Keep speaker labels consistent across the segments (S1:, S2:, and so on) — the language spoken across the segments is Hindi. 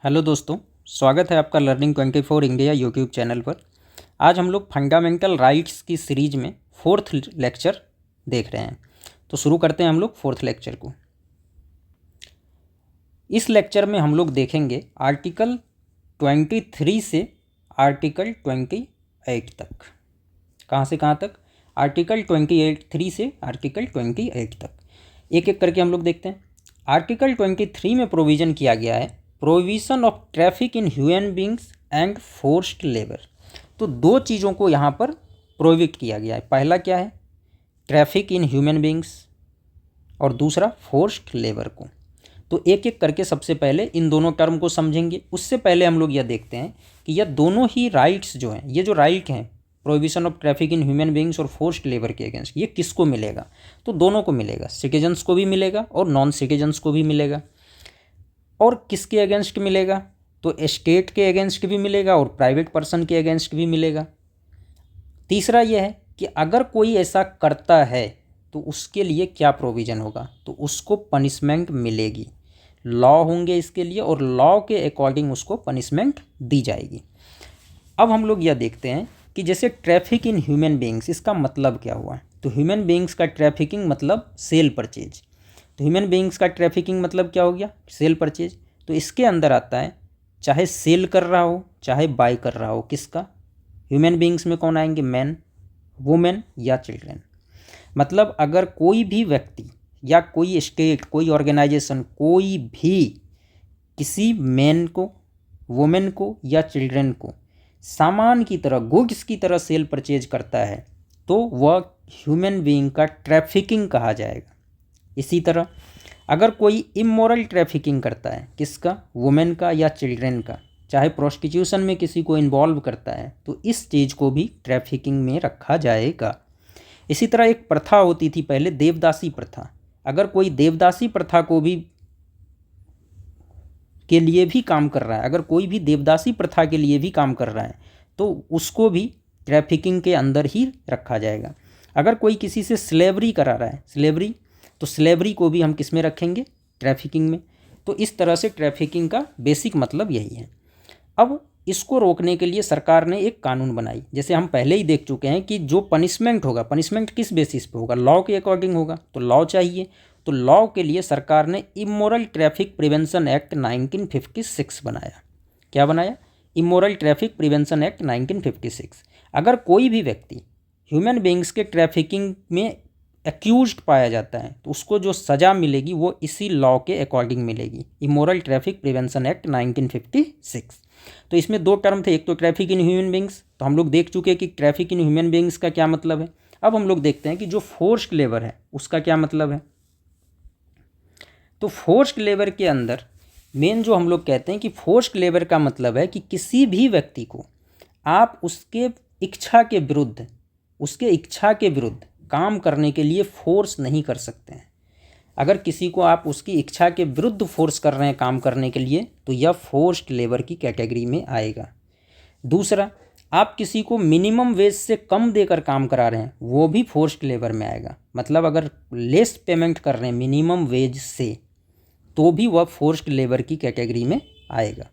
S1: हेलो दोस्तों, स्वागत है आपका लर्निंग 24 इंडिया यूट्यूब चैनल पर। आज हम लोग फंडामेंटल राइट्स की सीरीज में फोर्थ लेक्चर देख रहे हैं। तो शुरू करते हैं हम लोग फोर्थ लेक्चर को। इस लेक्चर में हम लोग देखेंगे आर्टिकल 23 से आर्टिकल 28 तक। कहाँ से कहाँ तक? आर्टिकल 23 से आर्टिकल 28 तक एक एक करके हम लोग देखते हैं। आर्टिकल 23 में प्रोविज़न किया गया है provision of traffic in human beings and forced labour. तो दो चीज़ों को यहाँ पर प्रोहिबिट किया गया है। पहला क्या है? ट्रैफिक इन ह्यूमन बींग्स, और दूसरा फोर्स्ड लेबर को। तो एक एक करके सबसे पहले इन दोनों टर्म को समझेंगे। उससे पहले हम लोग यह देखते हैं कि यह दोनों ही राइट्स जो हैं, ये जो राइट हैं prohibition of traffic in human beings और फोर्स्ड लेबर के अगेंस्ट, ये किसको मिलेगा? तो दोनों को मिलेगा, सिटीजन्स को भी मिलेगा और नॉन सिटीजन्स को भी मिलेगा। और किसके अगेंस्ट मिलेगा? तो स्टेट के अगेंस्ट भी मिलेगा और प्राइवेट पर्सन के अगेंस्ट भी मिलेगा। तीसरा यह है कि अगर कोई ऐसा करता है तो उसके लिए क्या प्रोविज़न होगा? तो उसको पनिशमेंट मिलेगी, लॉ होंगे इसके लिए और लॉ के अकॉर्डिंग उसको पनिशमेंट दी जाएगी। अब हम लोग यह देखते हैं कि जैसे ट्रैफिक इन ह्यूमन बींग्स, इसका मतलब क्या हुआ? तो ह्यूमन बींग्स का ट्रैफिकिंग मतलब सेल परचेज। तो ह्यूमन बींग्स का ट्रैफिकिंग मतलब क्या हो गया? Cell purchase. तो इसके अंदर आता है चाहे सेल कर रहा हो चाहे बाय कर रहा हो, किसका? ह्यूमन बींग्स में कौन आएंगे? मैन, वुमेन या चिल्ड्रन। मतलब अगर कोई भी व्यक्ति या कोई स्टेट, कोई ऑर्गेनाइजेशन, कोई भी किसी मैन को, वुमेन को या चिल्ड्रन को सामान की तरह, गुड्स की तरह सेल परचेज करता है तो वह ह्यूमन बीइंग का ट्रैफिकिंग कहा जाएगा। इसी तरह अगर कोई इमोरल ट्रैफिकिंग करता है, किसका? वुमेन का या चिल्ड्रन का, चाहे प्रोस्टिट्यूशन में किसी को इन्वॉल्व करता है, तो इस चीज़ को भी ट्रैफिकिंग में रखा जाएगा। इसी तरह एक प्रथा होती थी पहले, देवदासी प्रथा। अगर कोई देवदासी प्रथा को भी के लिए भी काम कर रहा है, अगर कोई भी देवदासी प्रथा के लिए भी काम कर रहा है तो उसको भी ट्रैफिकिंग के अंदर ही रखा जाएगा। अगर कोई किसी से स्लेवरी करा रहा है, स्लेवरी, तो स्लेवरी को भी हम किस में रखेंगे? ट्रैफिकिंग में। तो इस तरह से ट्रैफिकिंग का बेसिक मतलब यही है। अब इसको रोकने के लिए सरकार ने एक कानून बनाई। जैसे हम पहले ही देख चुके हैं कि जो पनिशमेंट होगा, पनिशमेंट किस बेसिस पे होगा? लॉ के अकॉर्डिंग होगा। तो लॉ चाहिए, तो लॉ के लिए सरकार ने इमोरल ट्रैफिक प्रिवेंशन एक्ट 1956 बनाया। क्या बनाया? Immoral traffic prevention act 1956। अगर कोई भी व्यक्ति ह्यूमन बींग्स के ट्रैफिकिंग में एक्यूज्ड पाया जाता है तो उसको जो सज़ा मिलेगी वो इसी लॉ के अकॉर्डिंग मिलेगी, इमोरल ट्रैफिक प्रिवेंशन एक्ट 1956। तो इसमें दो टर्म थे, एक तो ट्रैफिक इन ह्यूमन बींग्स, तो हम लोग देख चुके हैं कि ट्रैफिक इन ह्यूमन बींग्स का क्या मतलब है। अब हम लोग देखते हैं कि जो फोर्स्ड लेबर है उसका क्या मतलब है। तो फोर्स्ड लेबर के अंदर मेन जो हम लोग कहते हैं कि फोर्स्ड लेबर का मतलब है कि किसी भी व्यक्ति को आप उसके इच्छा के विरुद्ध, उसके इच्छा के विरुद्ध काम करने के लिए फोर्स नहीं कर सकते हैं। अगर किसी को आप उसकी इच्छा के विरुद्ध फोर्स कर रहे हैं काम करने के लिए तो यह फोर्स्ड लेबर की कैटेगरी में आएगा। दूसरा, आप किसी को मिनिमम वेज से कम देकर काम करा रहे हैं, वो भी फोर्स्ड लेबर में आएगा। मतलब अगर लेस पेमेंट कर रहे हैं मिनिमम वेज से तो भी वह फोर्स्ड लेबर की कैटेगरी में आएगा।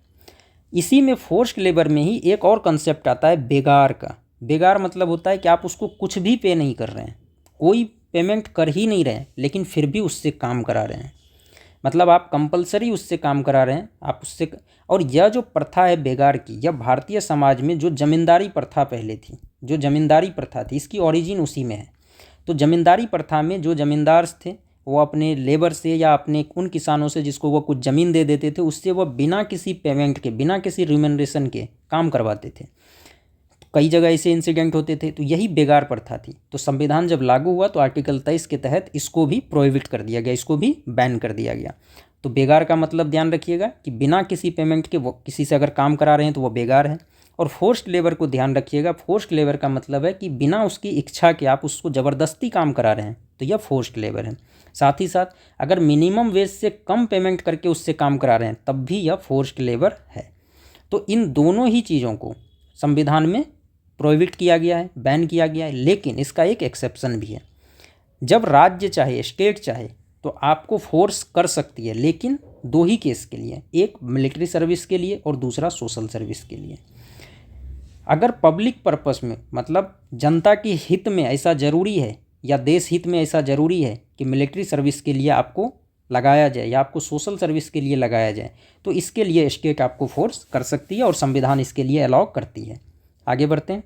S1: इसी में फोर्स्ड लेबर में ही एक और कंसेप्ट आता है बेगार का। बेगार मतलब होता है कि आप उसको कुछ भी पे नहीं कर रहे हैं, कोई पेमेंट कर ही नहीं रहे हैं, लेकिन फिर भी उससे काम करा रहे हैं। मतलब आप कंपलसरी उससे काम करा रहे हैं, आप उससे। और यह जो प्रथा है बेगार की, यह भारतीय समाज में जो जमींदारी प्रथा पहले थी, जो जमींदारी प्रथा थी, इसकी ओरिजिन उसी में है। तो जमींदारी प्रथा में जो जमींदार थे वो अपने लेबर से या अपने उन किसानों से जिसको वो कुछ ज़मीन दे देते थे, उससे वह बिना किसी पेमेंट के, बिना किसी रिम्यूनरेशन के काम करवाते थे। कई जगह ऐसे इंसिडेंट होते थे, तो यही बेगार प्रथा थी। तो संविधान जब लागू हुआ तो आर्टिकल 23 के तहत इसको भी प्रोहिबिट कर दिया गया, इसको भी बैन कर दिया गया। तो बेगार का मतलब ध्यान रखिएगा कि बिना किसी पेमेंट के वो किसी से अगर काम करा रहे हैं तो वो बेगार है। और फोर्स्ड लेबर को ध्यान रखिएगा, फोर्स्ड लेबर का मतलब है कि बिना उसकी इच्छा के आप उसको ज़बरदस्ती काम करा रहे हैं तो यह फोर्स्ड लेबर है। साथ ही साथ अगर मिनिमम वेज से कम पेमेंट करके उससे काम करा रहे हैं तब भी यह फोर्स्ड लेबर है। तो इन दोनों ही चीज़ों को संविधान में प्रोहिबिट किया गया है, बैन किया गया है। लेकिन इसका एक एक्सेप्शन भी है। जब राज्य चाहे, स्टेट चाहे तो आपको फोर्स कर सकती है, लेकिन दो ही केस के लिए, एक मिलिट्री सर्विस के लिए और दूसरा सोशल सर्विस के लिए। अगर पब्लिक पर्पस में मतलब जनता के हित में ऐसा ज़रूरी है या देश हित में ऐसा ज़रूरी है कि मिलिट्री सर्विस के लिए आपको लगाया जाए या आपको सोशल सर्विस के लिए लगाया जाए, तो इसके लिए स्टेट आपको फोर्स कर सकती है और संविधान इसके लिए अलाउ करती है। आगे बढ़ते हैं।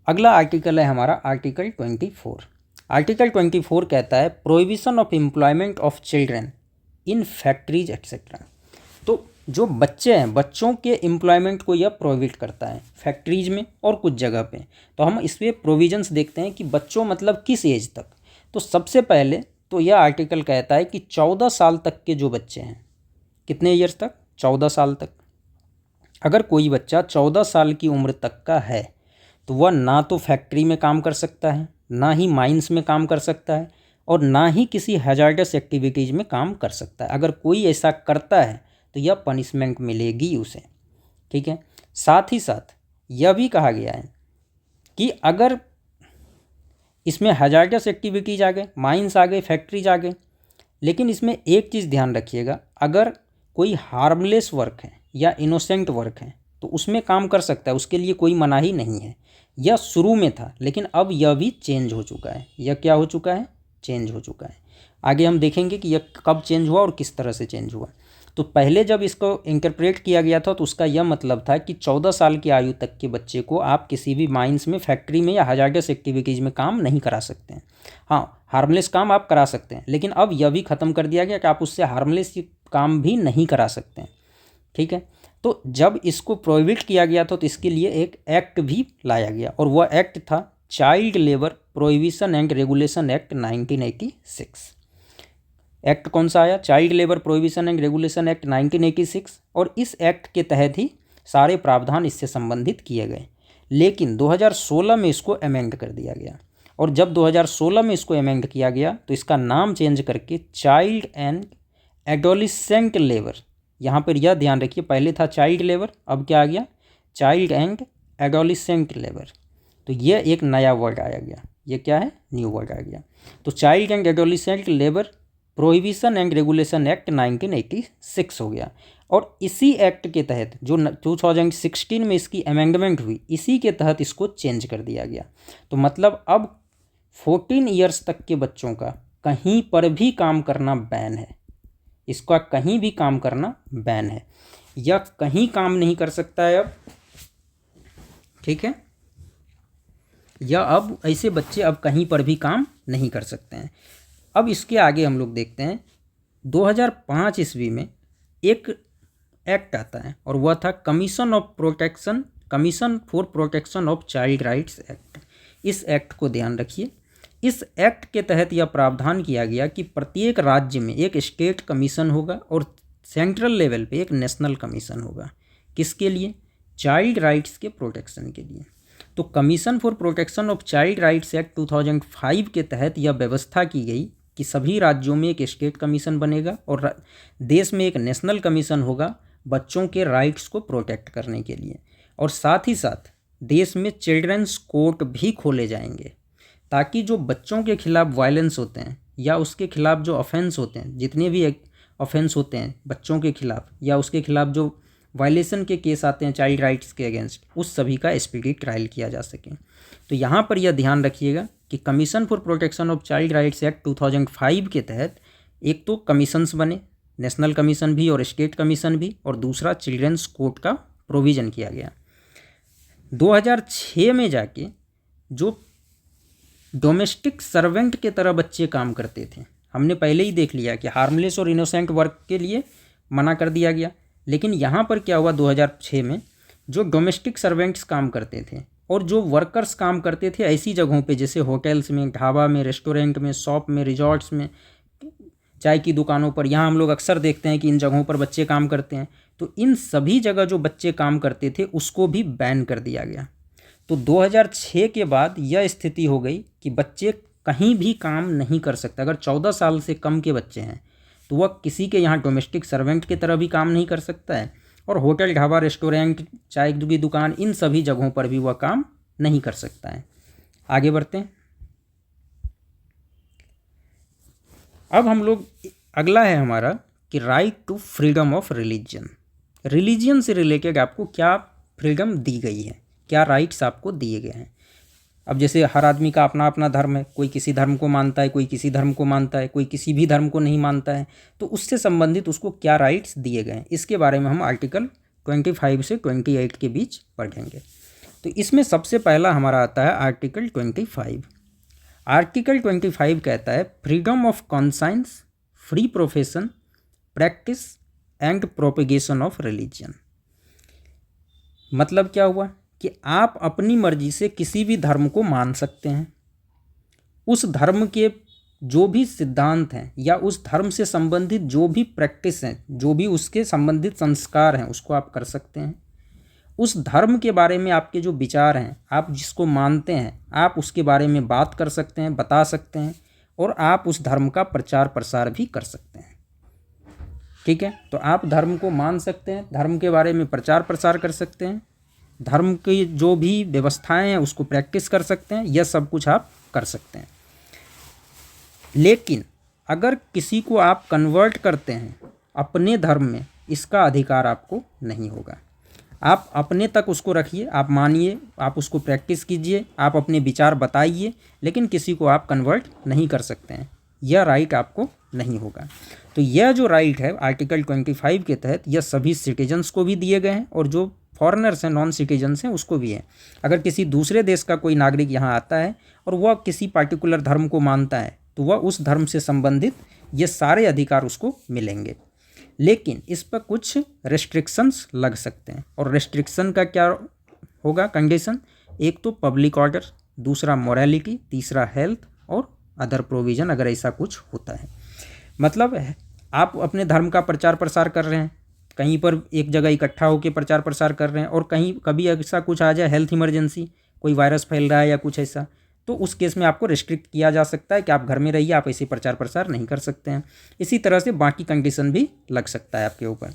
S1: अगला आर्टिकल है हमारा आर्टिकल 24। आर्टिकल 24 कहता है prohibition of employment of children in factories etcetera. तो जो बच्चे हैं, बच्चों के एम्प्लॉयमेंट को यह प्रोहिबिट करता है फैक्ट्रीज में और कुछ जगह पे। तो हम इस पर प्रोविजंस देखते हैं कि बच्चों मतलब किस एज तक। तो सबसे पहले तो यह आर्टिकल कहता है कि 14 साल तक के जो बच्चे हैं, कितने ईयर्स तक, 14 साल तक, अगर कोई बच्चा 14 साल की उम्र तक का है तो वह ना तो फैक्ट्री में काम कर सकता है, ना ही माइंस में काम कर सकता है और ना ही किसी हैजार्डस एक्टिविटीज़ में काम कर सकता है। अगर कोई ऐसा करता है तो यह पनिशमेंट मिलेगी उसे, ठीक है। साथ ही साथ यह भी कहा गया है कि अगर इसमें हैजार्डस एक्टिविटीज़ आ गए, माइंस आ गए, फैक्ट्रीज आ गए, लेकिन इसमें एक चीज़ ध्यान रखिएगा, अगर कोई हार्मलेस वर्क है या इनोसेंट वर्क है तो उसमें काम कर सकता है, उसके लिए कोई मनाही नहीं है। यह शुरू में था लेकिन अब यह भी चेंज हो चुका है। यह क्या हो चुका है, चेंज हो चुका है। आगे हम देखेंगे कि यह कब चेंज हुआ और किस तरह से चेंज हुआ। तो पहले जब इसको इंटरप्रेट किया गया था तो उसका यह मतलब था कि 14 साल की आयु तक के बच्चे को आप किसी भी माइंस में, फैक्ट्री में या हैजार्डस एक्टिविटीज़ में काम नहीं करा सकते हैं। हाँ, हार्मलेस काम आप करा सकते हैं, लेकिन अब यह भी ख़त्म कर दिया गया कि आप उससे हार्मलेस काम भी नहीं करा सकते हैं, ठीक है। तो जब इसको प्रोहिबिट किया गया था तो इसके लिए एक एक्ट भी लाया गया और वह एक्ट था child labour prohibition and regulation act 1986। Act कौन सा आया, child labour prohibition and regulation act 1986, और इस एक्ट के तहत ही सारे प्रावधान इससे संबंधित किए गए। लेकिन 2016 में इसको अमेंड कर दिया गया और जब 2016 में इसको अमेंड किया गया तो इसका नाम चेंज करके चाइल्ड एंड एडोलिसेंट लेबर, यहाँ पर यह ध्यान रखिए, पहले था चाइल्ड लेबर, अब क्या आ गया, चाइल्ड एंड एडोलिसेंट लेबर। तो यह एक नया वर्ड आया गया, ये क्या है, न्यू वर्ड आ गया। तो child and adolescent labour prohibition and regulation act 1986 हो गया। और इसी एक्ट के तहत जो 2016 में इसकी अमेंडमेंट हुई, इसी के तहत इसको चेंज कर दिया गया। तो मतलब अब 14 ईयर्स तक के बच्चों का कहीं पर भी काम करना बैन है, इसका कहीं भी काम करना बैन है, या कहीं काम नहीं कर सकता है अब, ठीक है, या अब ऐसे बच्चे अब कहीं पर भी काम नहीं कर सकते हैं। अब इसके आगे हम लोग देखते हैं 2005 ईस्वी में एक एक्ट आता है और वह था commission for protection of child rights act. इस एक्ट को ध्यान रखिए। इस एक्ट के तहत यह प्रावधान किया गया कि प्रत्येक राज्य में एक स्टेट कमीशन होगा और सेंट्रल लेवल पे एक नेशनल कमीशन होगा। किसके लिए, चाइल्ड राइट्स के प्रोटेक्शन के लिए। तो commission for protection of child rights act 2005 के तहत यह व्यवस्था की गई कि सभी राज्यों में एक स्टेट कमीशन बनेगा और देश में एक नेशनल कमीशन होगा बच्चों के राइट्स को प्रोटेक्ट करने के लिए। और साथ ही साथ देश में चिल्ड्रंस कोर्ट भी खोले जाएंगे ताकि जो बच्चों के खिलाफ वायलेंस होते हैं या उसके खिलाफ जो ऑफेंस होते हैं, जितने भी ऑफेंस होते हैं बच्चों के खिलाफ या उसके खिलाफ जो वायलेशन के केस आते हैं चाइल्ड राइट्स के अगेंस्ट, उस सभी का स्पीडी ट्रायल किया जा सके। तो यहाँ पर यह ध्यान रखिएगा कि commission for protection of child rights act 2005 के तहत एक तो कमीशंस बने, नेशनल कमीशन भी और स्टेट कमीशन भी, और दूसरा चिल्ड्रंस कोर्ट का प्रोविज़न किया गया। 2006 में जाके जो डोमेस्टिक सर्वेंट के तरह बच्चे काम करते थे, हमने पहले ही देख लिया कि हार्मलेस और इनोसेंट वर्क के लिए मना कर दिया गया, लेकिन यहाँ पर क्या हुआ 2006 में, जो डोमेस्टिक सर्वेंट्स काम करते थे और जो वर्कर्स काम करते थे ऐसी जगहों पे जैसे होटल्स में, ढाबा में, रेस्टोरेंट में, शॉप में, रिजॉर्ट्स में, चाय की दुकानों पर, यहाँ हम लोग अक्सर देखते हैं कि इन जगहों पर बच्चे काम करते हैं। तो इन सभी जगह जो बच्चे काम करते थे उसको भी बैन कर दिया गया। तो 2006 के बाद यह स्थिति हो गई कि बच्चे कहीं भी काम नहीं कर सकते। अगर 14 साल से कम के बच्चे हैं तो वह किसी के यहाँ डोमेस्टिक सर्वेंट की तरह भी काम नहीं कर सकता है और होटल, ढाबा, रेस्टोरेंट, चाय की दुकान, इन सभी जगहों पर भी वह काम नहीं कर सकता है। आगे बढ़ते हैं। अब हम लोग अगला है हमारा कि right to freedom of religion. Religion से रिलेटेड आपको क्या फ्रीडम दी गई है, क्या राइट्स आपको दिए गए हैं। अब जैसे हर आदमी का अपना अपना धर्म है, कोई किसी धर्म को मानता है, कोई किसी धर्म को मानता है, कोई किसी भी धर्म को नहीं मानता है, तो उससे संबंधित उसको क्या राइट्स दिए गए हैं, इसके बारे में हम आर्टिकल 25 से 28 के बीच पढ़ेंगे। तो इसमें सबसे पहला हमारा आता है आर्टिकल 25। आर्टिकल 25 कहता है freedom of conscience, free profession, practice and propagation of religion. मतलब क्या हुआ कि आप अपनी मर्जी से किसी भी धर्म को मान सकते हैं, उस धर्म के जो भी सिद्धांत हैं या उस धर्म से संबंधित जो भी प्रैक्टिस हैं, जो भी उसके संबंधित संस्कार हैं, उसको आप कर सकते हैं। उस धर्म के बारे में आपके जो विचार हैं, आप जिसको मानते हैं, आप उसके बारे में बात कर सकते हैं, बता सकते हैं, और आप उस धर्म का प्रचार प्रसार भी कर सकते हैं। ठीक है, तो आप धर्म को मान सकते हैं, धर्म के बारे में प्रचार प्रसार कर सकते हैं, धर्म की जो भी व्यवस्थाएं हैं उसको प्रैक्टिस कर सकते हैं, यह सब कुछ आप कर सकते हैं। लेकिन अगर किसी को आप कन्वर्ट करते हैं अपने धर्म में, इसका अधिकार आपको नहीं होगा। आप अपने तक उसको रखिए, आप मानिए, आप उसको प्रैक्टिस कीजिए, आप अपने विचार बताइए, लेकिन किसी को आप कन्वर्ट नहीं कर सकते हैं, यह राइट आपको नहीं होगा। तो यह जो राइट है आर्टिकल 25 के तहत, यह सभी सिटीजन्स को भी दिए गए हैं, और जो फॉरेनर्स हैं, नॉन सिटीजन्स हैं, उसको भी है। अगर किसी दूसरे देश का कोई नागरिक यहाँ आता है और वह किसी पार्टिकुलर धर्म को मानता है, तो वह उस धर्म से संबंधित ये सारे अधिकार उसको मिलेंगे। लेकिन इस पर कुछ रेस्ट्रिक्शंस लग सकते हैं, और रेस्ट्रिक्शन का क्या होगा कंडीशन, एक तो पब्लिक ऑर्डर, दूसरा मोरालिटी, तीसरा हेल्थ, और अदर प्रोविज़न, अगर ऐसा कुछ होता है। मतलब आप अपने धर्म का प्रचार प्रसार कर रहे हैं, कहीं पर एक जगह इकट्ठा होकर प्रचार प्रसार कर रहे हैं, और कहीं कभी ऐसा कुछ आ जाए, हेल्थ इमरजेंसी, कोई वायरस फैल रहा है या कुछ ऐसा, तो उस केस में आपको रिस्ट्रिक्ट किया जा सकता है कि आप घर में रहिए, आप ऐसे प्रचार प्रसार नहीं कर सकते हैं। इसी तरह से बाकी कंडीशन भी लग सकता है आपके ऊपर।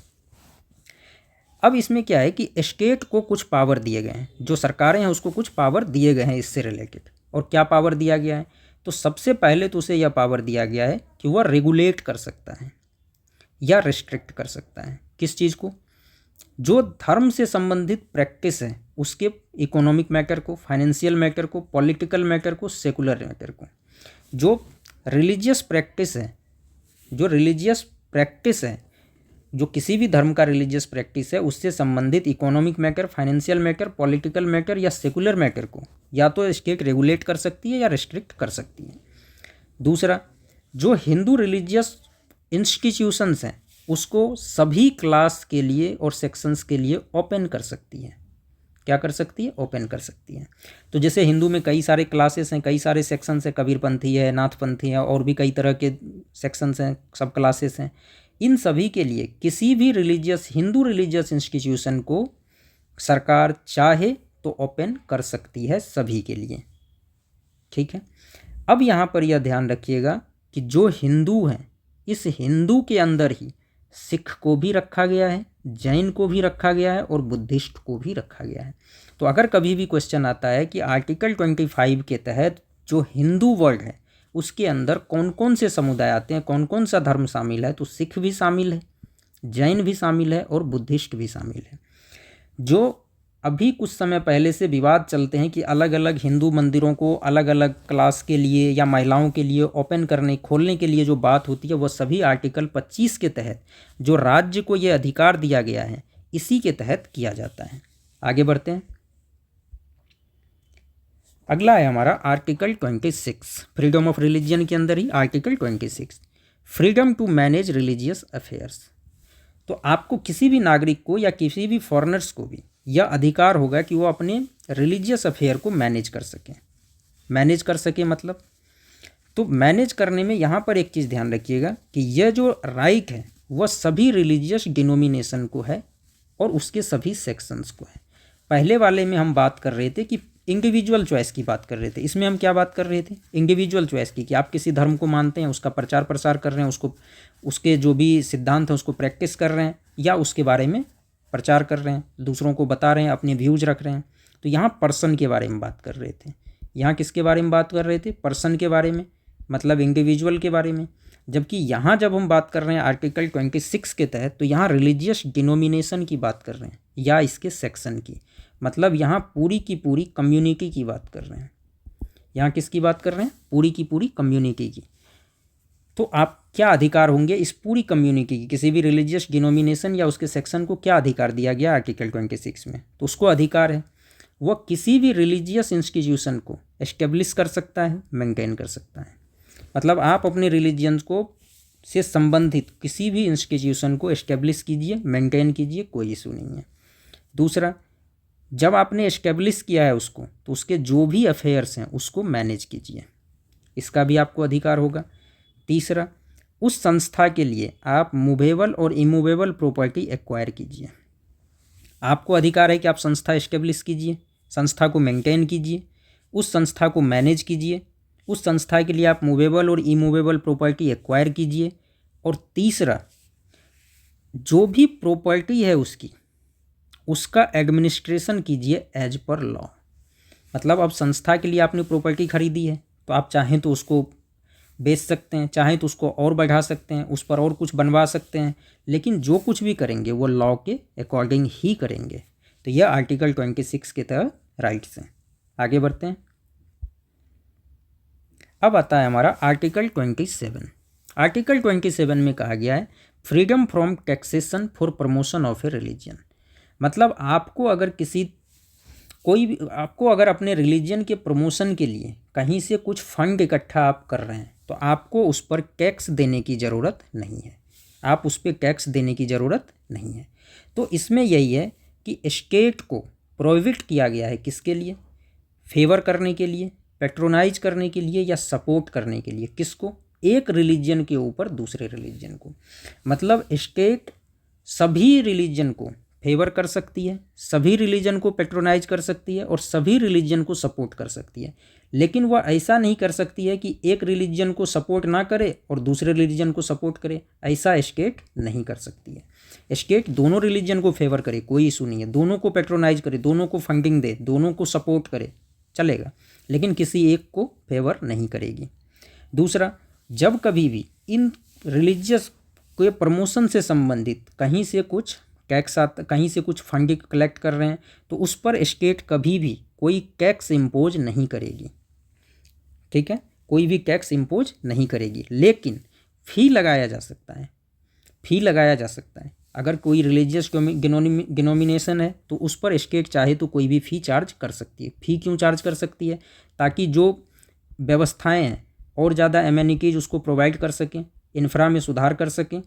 S1: अब इसमें क्या है कि स्टेट को कुछ पावर दिए गए हैं, जो सरकारें हैं उसको कुछ पावर दिए गए हैं इससे रिलेटेड। और क्या पावर दिया गया है, तो सबसे पहले तो उसे यह पावर दिया गया है कि वह रेगुलेट कर सकता है या रिस्ट्रिक्ट कर सकता है। किस चीज़ को, जो धर्म से संबंधित प्रैक्टिस है उसके इकोनॉमिक मैटर को, फाइनेंशियल मैटर को, पॉलिटिकल मैटर को, सेकुलर मैटर को। जो रिलीजियस प्रैक्टिस है, जो किसी भी धर्म का रिलीजियस प्रैक्टिस है, उससे संबंधित economic matter, financial matter, political matter या सेकुलर मैटर को या तो स्टेट रेगुलेट कर सकती है या रिस्ट्रिक्ट कर सकती है। दूसरा, जो हिंदू रिलीजियस इंस्टीट्यूशंस हैं उसको सभी क्लास के लिए और सेक्शंस के लिए ओपन कर सकती है। क्या कर सकती है, ओपन कर सकती है। तो जैसे हिंदू में कई सारे क्लासेस हैं, कई सारे सेक्शंस हैं, कबीरपंथी है, नाथपंथी है, और भी कई तरह के सेक्शंस हैं, सब क्लासेस हैं। इन सभी के लिए किसी भी हिंदू रिलीजियस इंस्टीट्यूशन को सरकार चाहे तो ओपन कर सकती है सभी के लिए। ठीक है, अब यहाँ पर यह ध्यान रखिएगा कि जो हिंदू हैं, इस हिंदू के अंदर ही सिख को भी रखा गया है, जैन को भी रखा गया है, और बुद्धिस्ट को भी रखा गया है। तो अगर कभी भी क्वेश्चन आता है कि आर्टिकल 25 के तहत जो हिंदू वर्ल्ड है उसके अंदर कौन कौन से समुदाय आते हैं, कौन कौन सा धर्म शामिल है, तो सिख भी शामिल है, जैन भी शामिल है, और बुद्धिस्ट भी शामिल है। जो अभी कुछ समय पहले से विवाद चलते हैं कि अलग अलग हिंदू मंदिरों को अलग अलग क्लास के लिए या महिलाओं के लिए ओपन करने, खोलने के लिए जो बात होती है, वह सभी आर्टिकल 25 के तहत जो राज्य को यह अधिकार दिया गया है, इसी के तहत किया जाता है। आगे बढ़ते हैं। अगला है हमारा आर्टिकल 26, फ्रीडम ऑफ रिलीजन के अंदर ही article 26, freedom to manage religious affairs. तो आपको किसी भी नागरिक को या किसी भी फॉरेनर्स को भी यह अधिकार होगा कि वो अपने रिलीजियस अफेयर को मैनेज कर सके। मतलब तो मैनेज करने में यहाँ पर एक चीज़ ध्यान रखिएगा कि यह जो राइट है वह सभी रिलीजियस डिनोमिनेशन को है और उसके सभी सेक्शंस को है। पहले वाले में हम बात कर रहे थे कि इंडिविजुअल चॉइस की बात कर रहे थे, इसमें हम क्या बात कर रहे थे, इंडिविजुअल चॉइस की, कि आप किसी धर्म को मानते हैं, उसका प्रचार प्रसार कर रहे हैं, उसके जो भी सिद्धांत हैं उसको प्रैक्टिस कर रहे हैं, या उसके बारे में प्रचार कर रहे हैं, दूसरों को बता रहे हैं, अपने व्यूज रख रहे हैं। तो यहाँ पर्सन के बारे में बात कर रहे थे। यहाँ किसके बारे में बात कर रहे थे, पर्सन के बारे में, मतलब इंडिविजुअल के बारे में। जबकि यहाँ जब हम बात कर रहे हैं आर्टिकल 26 के तहत, तो यहाँ रिलीजियस डिनोमिनेशन की बात कर रहे हैं या इसके सेक्शन की, मतलब यहाँ पूरी की पूरी कम्युनिटी की बात कर रहे हैं। यहाँ किसकी बात कर रहे हैं? पूरी की पूरी कम्युनिटी की। तो आप क्या अधिकार होंगे इस पूरी कम्युनिटी की? किसी भी रिलीजियस डिनोमिनेशन या उसके सेक्शन को क्या अधिकार दिया गया आर्टिकल 26 में? तो उसको अधिकार है वह किसी भी रिलीजियस इंस्टीट्यूशन को एस्टेब्लिश कर सकता है, मेंटेन कर सकता है। मतलब आप अपने रिलीजियन को से संबंधित किसी भी इंस्टीट्यूशन को एस्टेब्लिश कीजिए, मेंटेन कीजिए, कोई इशू नहीं है। दूसरा, जब आपने एस्टेब्लिश किया है उसको, तो उसके जो भी अफेयर्स हैं उसको मैनेज कीजिए, इसका भी आपको अधिकार होगा। तीसरा, उस संस्था के लिए आप मूवेबल और इमूवेबल प्रॉपर्टी एक्वायर कीजिए। आपको अधिकार है कि आप संस्था एस्टेब्लिश कीजिए, संस्था को मेंटेन कीजिए, उस संस्था को मैनेज कीजिए, उस संस्था के लिए आप मूवेबल और इमूवेबल प्रॉपर्टी एक्वायर कीजिए। और तीसरा, जो भी प्रॉपर्टी है उसका एडमिनिस्ट्रेशन कीजिए एज पर लॉ। मतलब अब संस्था के लिए आपने प्रॉपर्टी खरीदी है, तो आप चाहें तो उसको बेच सकते हैं, चाहें तो उसको और बढ़ा सकते हैं, उस पर और कुछ बनवा सकते हैं, लेकिन जो कुछ भी करेंगे वो लॉ के अकॉर्डिंग ही करेंगे। तो यह आर्टिकल 26 के तहत राइट्स हैं। आगे बढ़ते हैं। अब आता है हमारा आर्टिकल 27। आर्टिकल 27 में कहा गया है freedom from taxation for promotion of A religion. मतलब आपको अगर अपने रिलीजन के प्रमोशन के लिए कहीं से कुछ फंड इकट्ठा आप कर रहे हैं, तो आपको उस पर टैक्स देने की ज़रूरत नहीं है। आप उस पर टैक्स देने की ज़रूरत नहीं है। तो इसमें यही है कि स्टेट को प्रोहिबिट किया गया है किसके लिए? फेवर करने के लिए, पेट्रोनाइज करने के लिए या सपोर्ट करने के लिए। किसको? एक रिलीजन के ऊपर दूसरे रिलीजन को। मतलब स्टेट सभी रिलीजन को फेवर कर सकती है, सभी रिलीजन को पेट्रोनाइज कर सकती है और सभी रिलीजन को सपोर्ट कर सकती है, लेकिन वह ऐसा नहीं कर सकती है कि एक रिलीजन को सपोर्ट ना करे और दूसरे रिलीजन को सपोर्ट करे। ऐसा स्टेट नहीं कर सकती है। स्टेट दोनों रिलीजन को फेवर करे, कोई इशू नहीं है, दोनों को पेट्रोनाइज करे, दोनों को फंडिंग दे, दोनों को सपोर्ट करे, चलेगा, लेकिन किसी एक को फेवर नहीं करेगी। दूसरा, जब कभी भी इन रिलीजियस के प्रमोशन से संबंधित कहीं से कुछ टैक्स आता, कहीं से कुछ फंडिंग कलेक्ट कर रहे हैं, तो उस पर स्टेट कभी भी कोई टैक्स इम्पोज नहीं करेगी। ठीक है, कोई भी टैक्स इम्पोज नहीं करेगी, लेकिन फ़ी लगाया जा सकता है। फ़ी लगाया जा सकता है। अगर कोई रिलीजियस डिनोमिनेशन है तो उस पर स्टेट चाहे तो कोई भी फ़ी चार्ज कर सकती है। फ़ी क्यों चार्ज कर सकती है? ताकि जो व्यवस्थाएं हैं और ज़्यादा एमेनिटीज उसको प्रोवाइड कर सकें, इंफ्रा में सुधार कर सकें।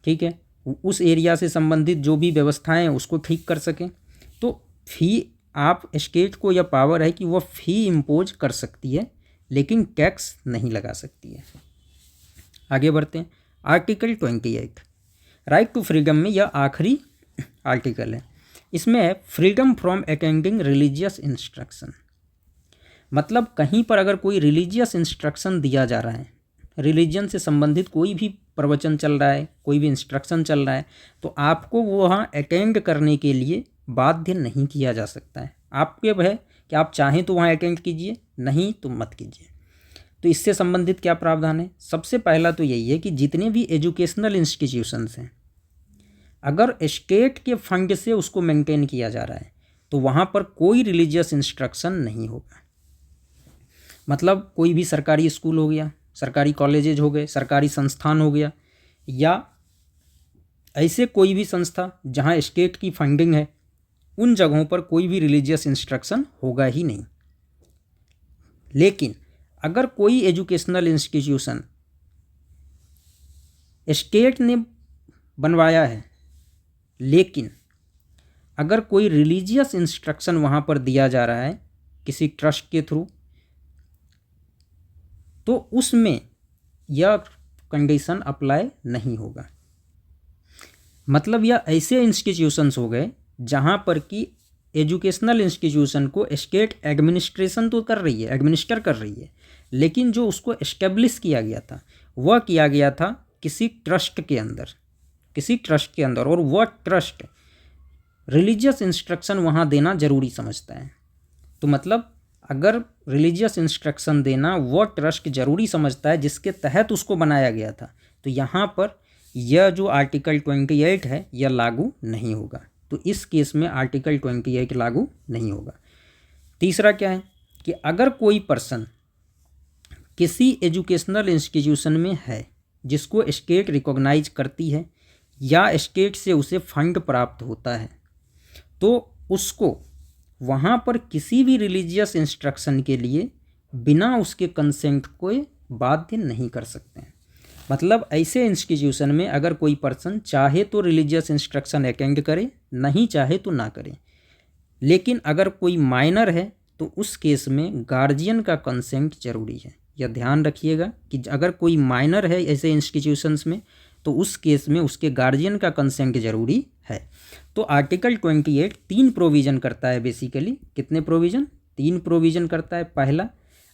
S1: ठीक है, उस एरिया से संबंधित जो भी व्यवस्थाएं हैं उसको ठीक कर सकें। तो फ़ी, आप स्टेट को यह पावर है कि वह फ़ी इम्पोज कर सकती है, लेकिन टैक्स नहीं लगा सकती है। आगे बढ़ते हैं। आर्टिकल 28 राइट टू फ्रीडम में यह आखिरी आर्टिकल है। इसमें है freedom from attending religious instruction. मतलब कहीं पर अगर कोई रिलीजियस इंस्ट्रक्शन दिया जा रहा है, रिलीजन से संबंधित कोई भी प्रवचन चल रहा है, कोई भी इंस्ट्रक्शन चल रहा है, तो आपको वहाँ अटेंड करने के लिए बाध्य नहीं किया जा सकता है। आपके है कि आप चाहें तो वहाँ अटेंड कीजिए, नहीं तो मत कीजिए। तो इससे संबंधित क्या प्रावधान है? सबसे पहला तो यही है कि जितने भी एजुकेशनल इंस्टीट्यूशंस हैं, अगर स्टेट के फंड से उसको मेंटेन किया जा रहा है, तो वहाँ पर कोई रिलीजियस इंस्ट्रक्शन नहीं होगा। मतलब कोई भी सरकारी स्कूल हो गया, सरकारी कॉलेजेज हो गए, सरकारी संस्थान हो गया, या ऐसे कोई भी संस्था जहाँ स्टेट की फंडिंग है, उन जगहों पर कोई भी रिलीजियस इंस्ट्रक्शन होगा ही नहीं। लेकिन अगर कोई एजुकेशनल इंस्टीट्यूशन स्टेट ने बनवाया है, लेकिन अगर कोई रिलीजियस इंस्ट्रक्शन वहाँ पर दिया जा रहा है किसी ट्रस्ट के थ्रू, तो उसमें यह कंडीशन अप्लाई नहीं होगा। मतलब यह ऐसे इंस्टीट्यूशंस हो गए जहाँ पर कि एजुकेशनल इंस्टीट्यूशन को स्टेट एडमिनिस्ट्रेशन तो कर रही है, एडमिनिस्टर कर रही है, लेकिन जो उसको एस्टेब्लिश किया गया था वह किया गया था किसी ट्रस्ट के अंदर, और वह ट्रस्ट रिलीजियस इंस्ट्रक्शन वहाँ देना ज़रूरी समझता है। तो मतलब अगर रिलीजियस इंस्ट्रक्शन देना वो ट्रस्ट ज़रूरी समझता है जिसके तहत उसको बनाया गया था, तो यहाँ पर यह जो आर्टिकल 28 है यह लागू नहीं होगा। तो इस केस में आर्टिकल 28 लागू नहीं होगा। तीसरा क्या है कि अगर कोई पर्सन किसी एजुकेशनल इंस्टीट्यूशन में है जिसको स्टेट रिकॉग्नाइज करती है या स्टेट से उसे फंड प्राप्त होता है, तो उसको वहाँ पर किसी भी रिलीजियस इंस्ट्रक्शन के लिए बिना उसके कंसेंट को बाध्य नहीं कर सकते हैं। मतलब ऐसे इंस्टीट्यूशन में अगर कोई पर्सन चाहे तो रिलीजियस इंस्ट्रक्शन अटेंड करे, नहीं चाहे तो ना करे। लेकिन अगर कोई माइनर है तो उस केस में गार्जियन का कंसेंट जरूरी है। यह ध्यान रखिएगा कि अगर कोई माइनर है ऐसे इंस्टीट्यूशंस में तो उस केस में उसके गार्जियन का कंसेंट जरूरी है। तो आर्टिकल 28 3 प्रोविज़न करता है बेसिकली। कितने प्रोविज़न? 3 प्रोविज़न करता है। पहला,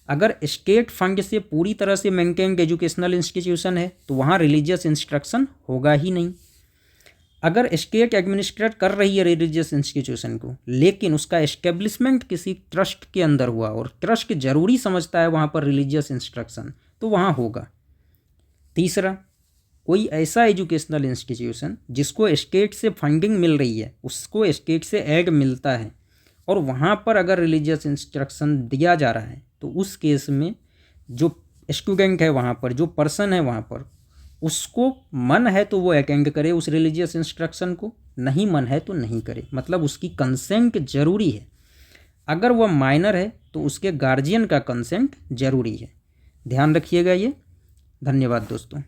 S1: अगर स्टेट फंड से पूरी तरह से मेंटेन्ड एजुकेशनल इंस्टीट्यूशन है तो वहाँ रिलीजियस इंस्ट्रक्शन होगा ही नहीं। अगर स्टेट एडमिनिस्ट्रेट कर रही है रिलीजियस इंस्टीट्यूशन को लेकिन उसका एस्टेब्लिशमेंट किसी ट्रस्ट के अंदर हुआ और ट्रस्ट जरूरी समझता है वहाँ पर रिलीजियस इंस्ट्रक्शन, तो वहाँ होगा। तीसरा, कोई ऐसा एजुकेशनल इंस्टीट्यूशन जिसको स्टेट से फंडिंग मिल रही है, उसको स्टेट से एड मिलता है और वहाँ पर अगर रिलीजियस इंस्ट्रक्शन दिया जा रहा है तो उस केस में जो स्टूडेंट है वहाँ पर, जो पर्सन है वहाँ पर, उसको मन है तो वो अटेंड करे उस रिलीजियस इंस्ट्रक्शन को, नहीं मन है तो नहीं करे। मतलब उसकी कंसेंट जरूरी है। अगर वह माइनर है तो उसके गार्जियन का कंसेंट जरूरी है। ध्यान रखिएगा ये। धन्यवाद दोस्तों।